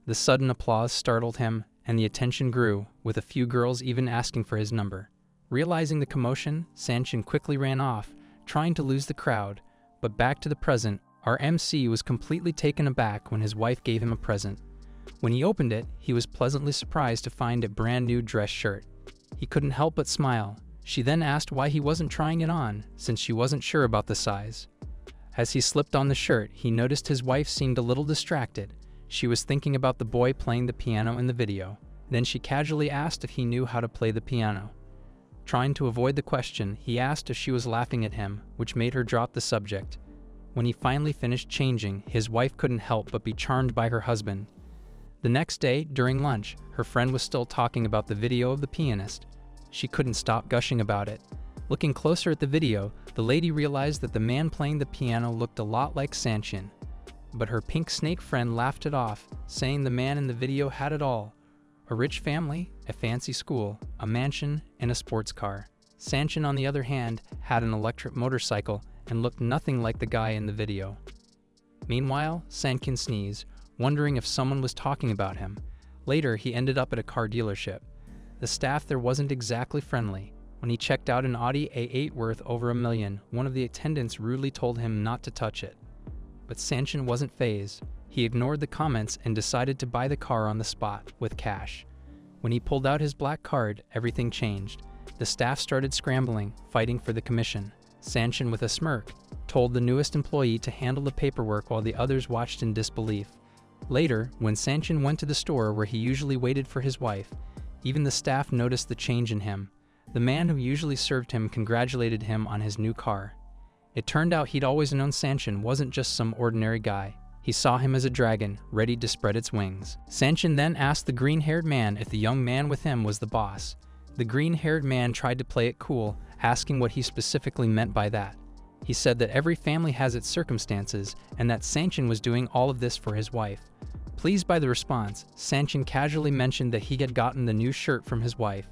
The sudden applause startled him, and the attention grew, with a few girls even asking for his number. Realizing the commotion, Sanqian quickly ran off, trying to lose the crowd. But back to the present, our MC was completely taken aback when his wife gave him a present. When he opened it, he was pleasantly surprised to find a brand new dress shirt. He couldn't help but smile. She then asked why he wasn't trying it on, since she wasn't sure about the size. As he slipped on the shirt, he noticed his wife seemed a little distracted. She was thinking about the boy playing the piano in the video. Then she casually asked if he knew how to play the piano. Trying to avoid the question, he asked if she was laughing at him, which made her drop the subject. When he finally finished changing, his wife couldn't help but be charmed by her husband. The next day, during lunch, her friend was still talking about the video of the pianist. She couldn't stop gushing about it. Looking closer at the video, the lady realized that the man playing the piano looked a lot like Sanqian. But her pink snake friend laughed it off, saying the man in the video had it all. A rich family, a fancy school, a mansion, and a sports car. Sanqian, on the other hand, had an electric motorcycle and looked nothing like the guy in the video. Meanwhile, Sanqian sneezed, wondering if someone was talking about him. Later, he ended up at a car dealership. The staff there wasn't exactly friendly. When he checked out an Audi A8 worth over $1 million, one of the attendants rudely told him not to touch it. But Sanqian wasn't fazed. He ignored the comments and decided to buy the car on the spot, with cash. When he pulled out his black card, everything changed. The staff started scrambling, fighting for the commission. Sanqian, with a smirk, told the newest employee to handle the paperwork while the others watched in disbelief. Later, when Sanqian went to the store where he usually waited for his wife, even the staff noticed the change in him. The man who usually served him congratulated him on his new car. It turned out he'd always known Sanqian wasn't just some ordinary guy. He saw him as a dragon, ready to spread its wings. Sanqian then asked the green-haired man if the young man with him was the boss. The green-haired man tried to play it cool, asking what he specifically meant by that. He said that every family has its circumstances, and that Sanqian was doing all of this for his wife. Pleased by the response, Sanqian casually mentioned that he had gotten the new shirt from his wife.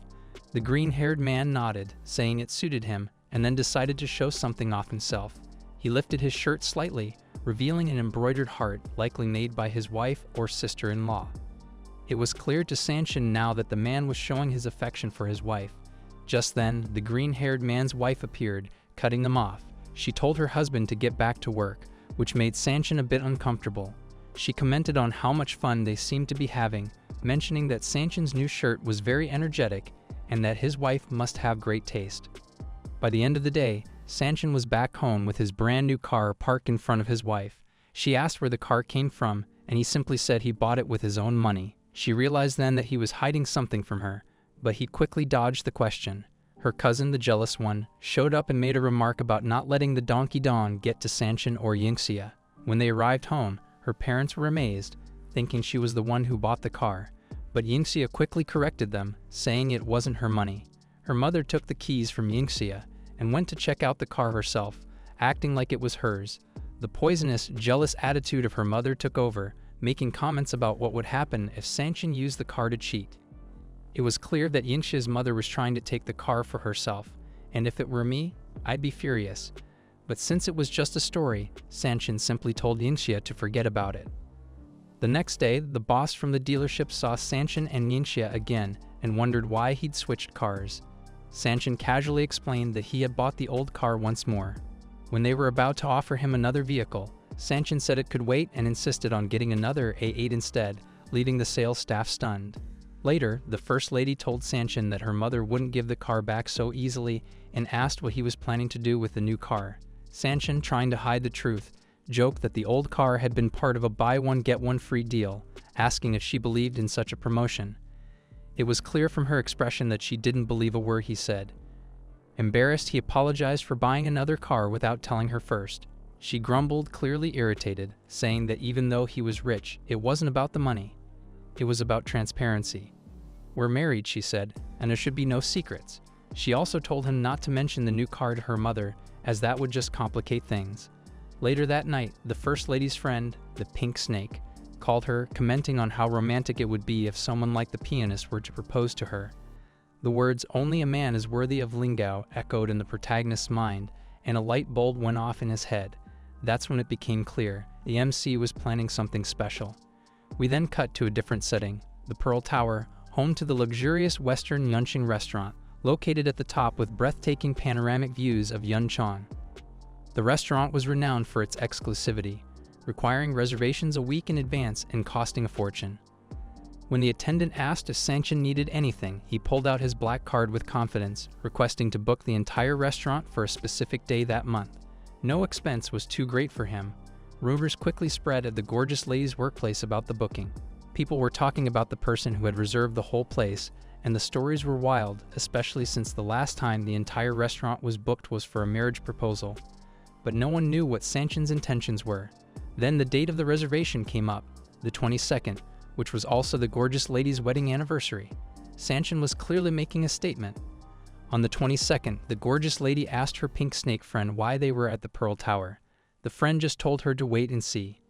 The green-haired man nodded, saying it suited him, and then decided to show something off himself. He lifted his shirt slightly, revealing an embroidered heart likely made by his wife or sister-in-law. It was clear to Sanqian now that the man was showing his affection for his wife. Just then, the green-haired man's wife appeared, cutting them off. She told her husband to get back to work, which made Sanqian a bit uncomfortable. She commented on how much fun they seemed to be having, mentioning that Sanqian's new shirt was very energetic and that his wife must have great taste. By the end of the day, Sanqian was back home with his brand new car parked in front of his wife. She asked where the car came from, and he simply said he bought it with his own money. She realized then that he was hiding something from her, but he quickly dodged the question. Her cousin, the jealous one, showed up and made a remark about not letting the donkey Dawn get to Sanqian or Yingxia. When they arrived home, her parents were amazed, thinking she was the one who bought the car, but Yingxia quickly corrected them, saying it wasn't her money. Her mother took the keys from Yingxia and went to check out the car herself, acting like it was hers. The poisonous, jealous attitude of her mother took over, making comments about what would happen if Sanqian used the car to cheat. It was clear that Yingxia's mother was trying to take the car for herself, and if it were me, I'd be furious. But since it was just a story, Sanqian simply told Yingxia to forget about it. The next day, the boss from the dealership saw Sanqian and Yingxia again and wondered why he'd switched cars. Sanqian casually explained that he had bought the old car once more. When they were about to offer him another vehicle, Sanqian said it could wait and insisted on getting another A8 instead, leaving the sales staff stunned. Later, the First Lady told Sanqian that her mother wouldn't give the car back so easily and asked what he was planning to do with the new car. Sanqian, trying to hide the truth, joked that the old car had been part of a buy one get one free deal, asking if she believed in such a promotion. It was clear from her expression that she didn't believe a word he said. Embarrassed, he apologized for buying another car without telling her first. She grumbled, clearly irritated, saying that even though he was rich, it wasn't about the money. It was about transparency. "We're married," she said, "and there should be no secrets." She also told him not to mention the new car to her mother, as that would just complicate things. Later that night, the First Lady's friend, the Pink Snake, called her, commenting on how romantic it would be if someone like the pianist were to propose to her. The words, "Only a man is worthy of Lingao," echoed in the protagonist's mind, and a light bulb went off in his head. That's when it became clear the MC was planning something special. We then cut to a different setting, the Pearl Tower, home to the luxurious Western Yunqing restaurant, located at the top with breathtaking panoramic views of Yunchang. The restaurant was renowned for its exclusivity, requiring reservations a week in advance and costing a fortune. When the attendant asked if Sanqian needed anything, he pulled out his black card with confidence, requesting to book the entire restaurant for a specific day that month. No expense was too great for him. Rumors quickly spread at the gorgeous lady's workplace about the booking. People were talking about the person who had reserved the whole place, and the stories were wild, especially since the last time the entire restaurant was booked was for a marriage proposal. But no one knew what Sanqian's intentions were. Then the date of the reservation came up, the 22nd, which was also the gorgeous lady's wedding anniversary. Sanqian was clearly making a statement. On the 22nd, the gorgeous lady asked her Pink Snake friend why they were at the Pearl Tower. The friend just told her to wait and see.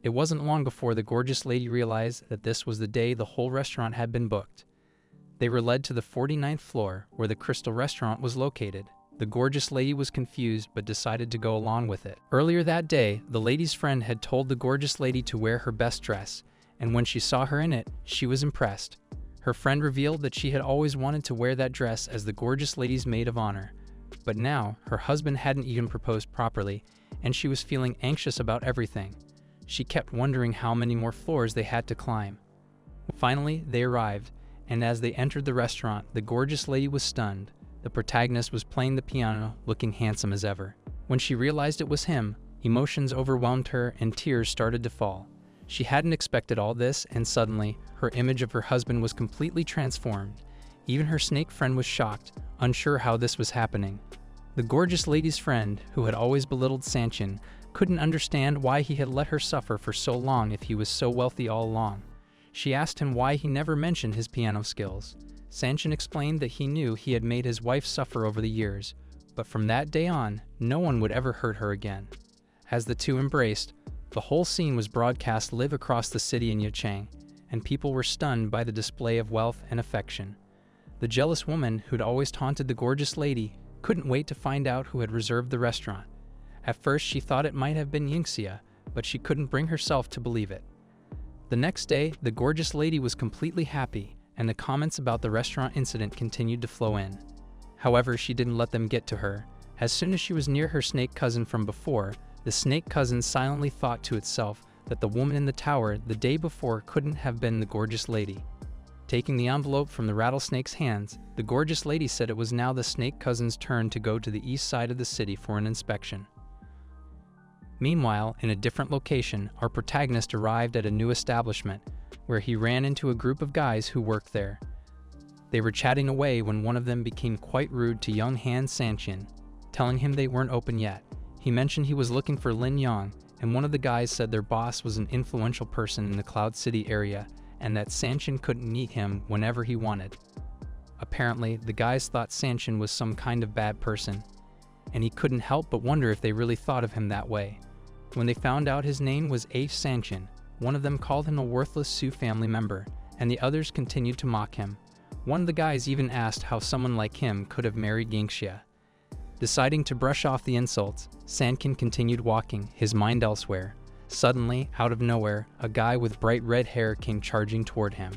It wasn't long before the gorgeous lady realized that this was the day the whole restaurant had been booked. They were led to the 49th floor, where the Crystal Restaurant was located. The gorgeous lady was confused but decided to go along with it. Earlier that day, the lady's friend had told the gorgeous lady to wear her best dress, and when she saw her in it, she was impressed. Her friend revealed that she had always wanted to wear that dress as the gorgeous lady's maid of honor. But now, her husband hadn't even proposed properly, and she was feeling anxious about everything. She kept wondering how many more floors they had to climb. Finally, they arrived, and as they entered the restaurant, the gorgeous lady was stunned. The protagonist was playing the piano, looking handsome as ever. When she realized it was him, emotions overwhelmed her and tears started to fall. She hadn't expected all this, and suddenly, her image of her husband was completely transformed. Even her snake friend was shocked, unsure how this was happening. The gorgeous lady's friend, who had always belittled Sanqian, couldn't understand why he had let her suffer for so long if he was so wealthy all along. She asked him why he never mentioned his piano skills. Sanqian explained that he knew he had made his wife suffer over the years, but from that day on, no one would ever hurt her again. As the two embraced, the whole scene was broadcast live across the city in Yunchang, and people were stunned by the display of wealth and affection. The jealous woman who'd always taunted the gorgeous lady couldn't wait to find out who had reserved the restaurant. At first, she thought it might have been Yingxia, but she couldn't bring herself to believe it. The next day, the gorgeous lady was completely happy, and the comments about the restaurant incident continued to flow in. However, she didn't let them get to her. As soon as she was near her snake cousin from before, the snake cousin silently thought to itself that the woman in the tower the day before couldn't have been the gorgeous lady. Taking the envelope from the rattlesnake's hands, the gorgeous lady said it was now the snake cousin's turn to go to the east side of the city for an inspection. Meanwhile, in a different location, our protagonist arrived at a new establishment, where he ran into a group of guys who worked there. They were chatting away when one of them became quite rude to young Han Sanqian, telling him they weren't open yet. He mentioned he was looking for Lin Yang, and one of the guys said their boss was an influential person in the Cloud City area, and that Sanqian couldn't meet him whenever he wanted. Apparently, the guys thought Sanqian was some kind of bad person, and he couldn't help but wonder if they really thought of him that way. When they found out his name was Sanqian, one of them called him a worthless Su family member, and the others continued to mock him. One of the guys even asked how someone like him could have married Yingxia. Deciding to brush off the insults, Sanqian continued walking, his mind elsewhere. Suddenly, out of nowhere, a guy with bright red hair came charging toward him.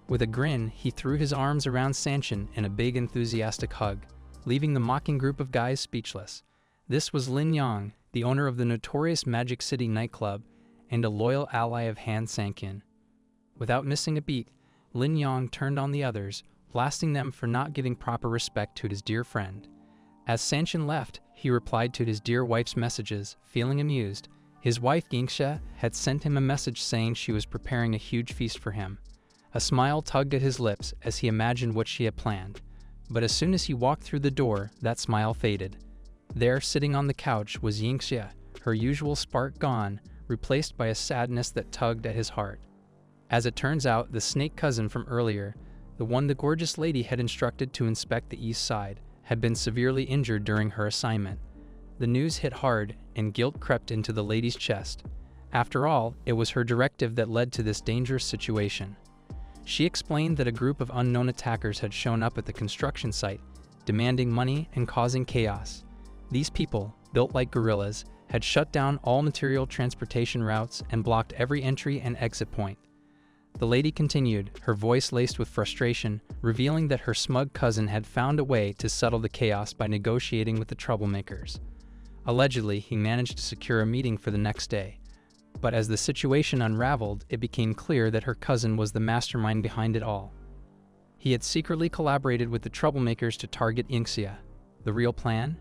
With a grin, he threw his arms around Sanqian in a big enthusiastic hug, leaving the mocking group of guys speechless. This was Lin Yang, the owner of the notorious Magic City nightclub and a loyal ally of Han Sanqian. Without missing a beat, Lin Yang turned on the others, blasting them for not giving proper respect to his dear friend. As Sanqian left, he replied to his dear wife's messages, feeling amused. His wife Yingxia had sent him a message saying she was preparing a huge feast for him. A smile tugged at his lips as he imagined what she had planned. But as soon as he walked through the door, that smile faded. There, sitting on the couch, was Yingxia, her usual spark gone, replaced by a sadness that tugged at his heart. As it turns out, the snake cousin from earlier, the one the gorgeous lady had instructed to inspect the east side, had been severely injured during her assignment. The news hit hard, and guilt crept into the lady's chest. After all, it was her directive that led to this dangerous situation. She explained that a group of unknown attackers had shown up at the construction site, demanding money and causing chaos. These people, built like gorillas, had shut down all material transportation routes and blocked every entry and exit point. The lady continued, her voice laced with frustration, revealing that her smug cousin had found a way to settle the chaos by negotiating with the troublemakers. Allegedly, he managed to secure a meeting for the next day. But as the situation unraveled, it became clear that her cousin was the mastermind behind it all. He had secretly collaborated with the troublemakers to target Yingxia. The real plan?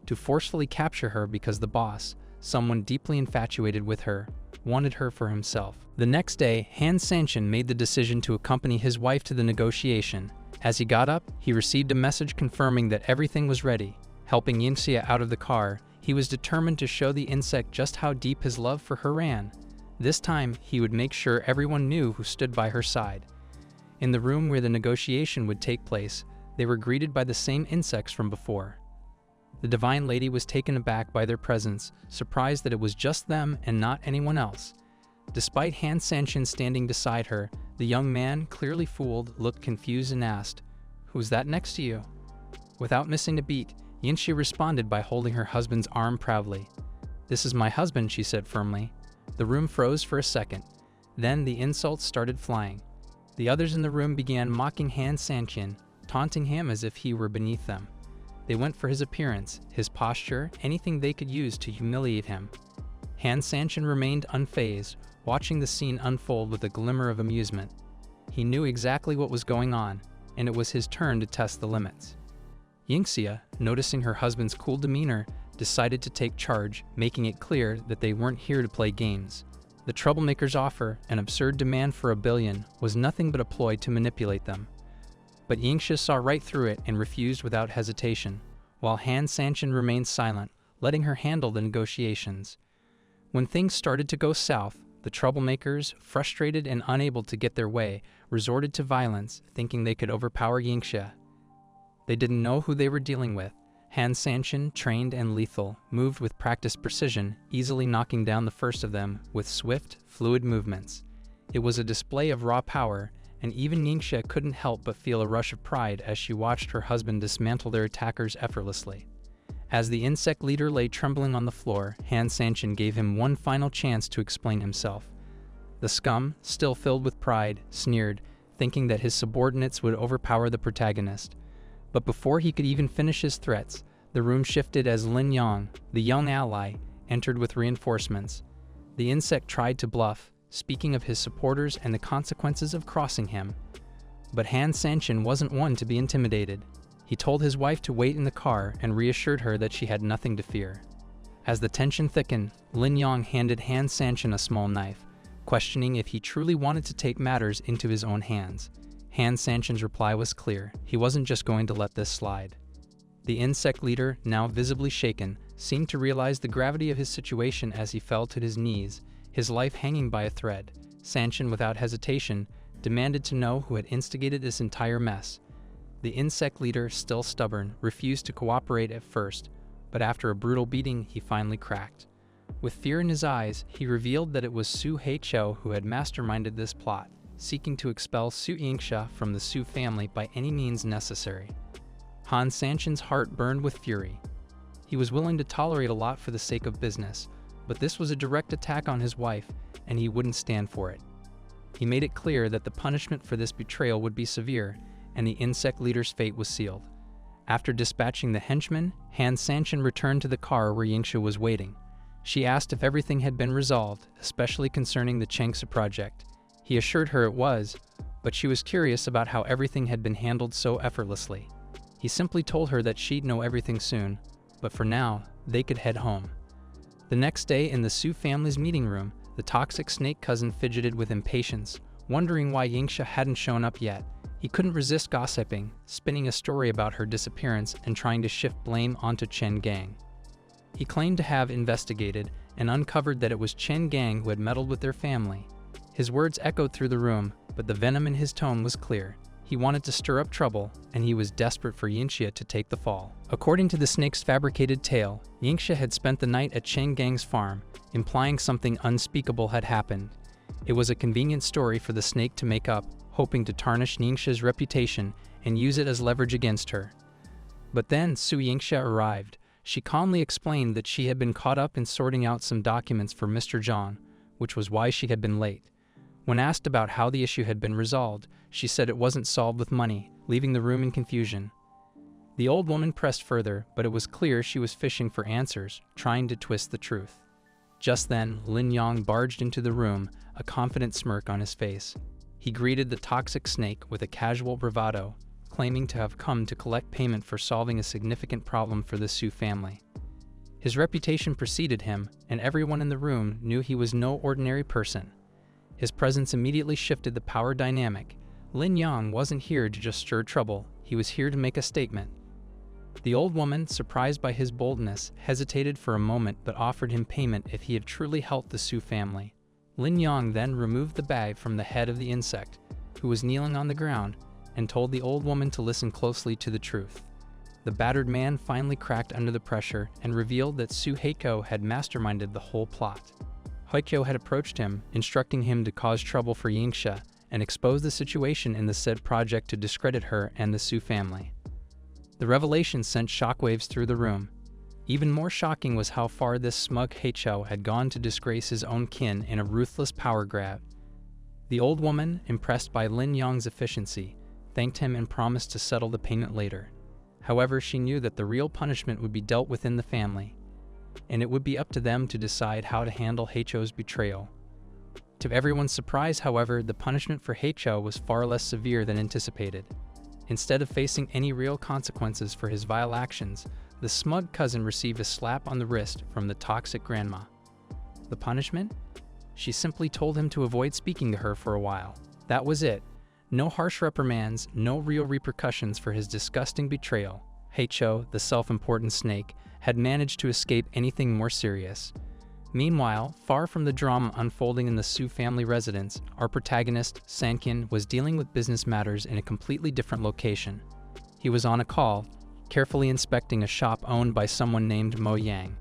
To forcefully capture her because the boss, someone deeply infatuated with her, wanted her for himself. The next day, Han Sanqian made the decision to accompany his wife to the negotiation. As he got up, he received a message confirming that everything was ready. Helping Yingxia out of the car, he was determined to show the insect just how deep his love for her ran. This time, he would make sure everyone knew who stood by her side. In the room where the negotiation would take place, they were greeted by the same insects from before. The divine lady was taken aback by their presence, surprised that it was just them and not anyone else. Despite Han Sanqian standing beside her, the young man, clearly fooled, looked confused and asked, "Who's that next to you?" Without missing a beat, Yingxia responded by holding her husband's arm proudly. "This is my husband," she said firmly. The room froze for a second. Then the insults started flying. The others in the room began mocking Han Sanqian, taunting him as if he were beneath them. They went for his appearance, his posture, anything they could use to humiliate him. Han Sanqian remained unfazed, watching the scene unfold with a glimmer of amusement. He knew exactly what was going on, and it was his turn to test the limits. Yingxia, noticing her husband's cool demeanor, decided to take charge, making it clear that they weren't here to play games. The troublemakers' offer, an absurd demand for $1 billion, was nothing but a ploy to manipulate them. But Yingxia saw right through it and refused without hesitation, while Han Sanqian remained silent, letting her handle the negotiations. When things started to go south, the troublemakers, frustrated and unable to get their way, resorted to violence, thinking they could overpower Yingxia. They didn't know who they were dealing with. Han Sanqian, trained and lethal, moved with practiced precision, easily knocking down the first of them with swift, fluid movements. It was a display of raw power, and even Yingxia couldn't help but feel a rush of pride as she watched her husband dismantle their attackers effortlessly. As the insect leader lay trembling on the floor, Han Sanqian gave him one final chance to explain himself. The scum, still filled with pride, sneered, thinking that his subordinates would overpower the protagonist. But before he could even finish his threats, the room shifted as Lin Yang, the young ally, entered with reinforcements. The insect tried to bluff, speaking of his supporters and the consequences of crossing him. But Han Sanqian wasn't one to be intimidated. He told his wife to wait in the car and reassured her that she had nothing to fear. As the tension thickened, Lin Yang handed Han Sanqian a small knife, questioning if he truly wanted to take matters into his own hands. Han Sanqian's reply was clear. He wasn't just going to let this slide. The insect leader, now visibly shaken, seemed to realize the gravity of his situation as he fell to his knees, his life hanging by a thread. Sanqian, without hesitation, demanded to know who had instigated this entire mess. The insect leader, still stubborn, refused to cooperate at first, but after a brutal beating, he finally cracked. With fear in his eyes, he revealed that it was Su Yingxia who had masterminded this plot, seeking to expel Su Yingxia from the Su family by any means necessary. Han Sanqian's heart burned with fury. He was willing to tolerate a lot for the sake of business, but this was a direct attack on his wife, and he wouldn't stand for it. He made it clear that the punishment for this betrayal would be severe, and the insect leader's fate was sealed. After dispatching the henchman, Han Sanqian returned to the car where Yingxia was waiting. She asked if everything had been resolved, especially concerning the Chengsa project. He assured her it was, but she was curious about how everything had been handled so effortlessly. He simply told her that she'd know everything soon, but for now, they could head home. The next day in the Su family's meeting room, the toxic snake cousin fidgeted with impatience, wondering why Yingxia hadn't shown up yet. He couldn't resist gossiping, spinning a story about her disappearance and trying to shift blame onto Chen Gang. He claimed to have investigated and uncovered that it was Chen Gang who had meddled with their family. His words echoed through the room, but the venom in his tone was clear. He wanted to stir up trouble, and he was desperate for Yingxia to take the fall. According to the snake's fabricated tale, Yingxia had spent the night at Chen Gang's farm, implying something unspeakable had happened. It was a convenient story for the snake to make up, hoping to tarnish Yingxia's reputation and use it as leverage against her. But then Su Yingxia arrived. She calmly explained that she had been caught up in sorting out some documents for Mr. Zhang, which was why she had been late. When asked about how the issue had been resolved, she said it wasn't solved with money, leaving the room in confusion. The old woman pressed further, but it was clear she was fishing for answers, trying to twist the truth. Just then, Lin Yang barged into the room, a confident smirk on his face. He greeted the toxic snake with a casual bravado, claiming to have come to collect payment for solving a significant problem for the Su family. His reputation preceded him, and everyone in the room knew he was no ordinary person. His presence immediately shifted the power dynamic. Lin Yang wasn't here to just stir trouble, he was here to make a statement. The old woman, surprised by his boldness, hesitated for a moment but offered him payment if he had truly helped the Su family. Lin Yang then removed the bag from the head of the insect, who was kneeling on the ground, and told the old woman to listen closely to the truth. The battered man finally cracked under the pressure and revealed that Su Heiko had masterminded the whole plot. Heiko had approached him, instructing him to cause trouble for Yingxia and expose the situation in the said project to discredit her and the Su family. The revelation sent shockwaves through the room. Even more shocking was how far this smug Heiko had gone to disgrace his own kin in a ruthless power grab. The old woman, impressed by Lin Yang's efficiency, thanked him and promised to settle the payment later. However, she knew that the real punishment would be dealt within the family, and it would be up to them to decide how to handle Heiko's betrayal. To everyone's surprise, however, the punishment for Heiko was far less severe than anticipated. Instead of facing any real consequences for his vile actions, the smug cousin received a slap on the wrist from the toxic grandma. The punishment? She simply told him to avoid speaking to her for a while. That was it. No harsh reprimands, no real repercussions for his disgusting betrayal. Heiko, the self-important snake, had managed to escape anything more serious. Meanwhile, far from the drama unfolding in the Su family residence, our protagonist, Sanqian, was dealing with business matters in a completely different location. He was on a call, carefully inspecting a shop owned by someone named Mo Yang.